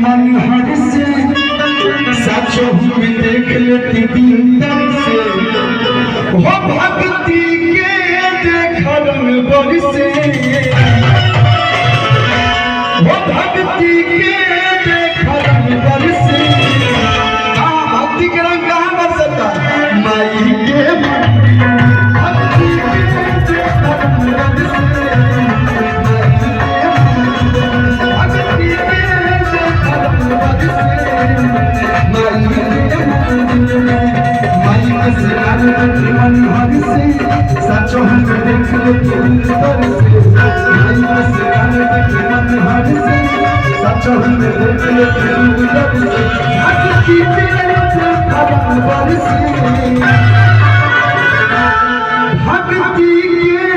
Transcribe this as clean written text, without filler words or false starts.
मन हर से सचो में देख लेती भीतर से हो भक्ति के देखल में बरसे हो भक्ति के देखल में बरसे भक्ति के रंग कहाँ बरसता माई के भक्ति के देखल में बरसे मन हर से सचो हम देख लेते भीतर से मन हर से सचो हम देख लेते भीतर से भक्ति के देखल बरसे भक्ति के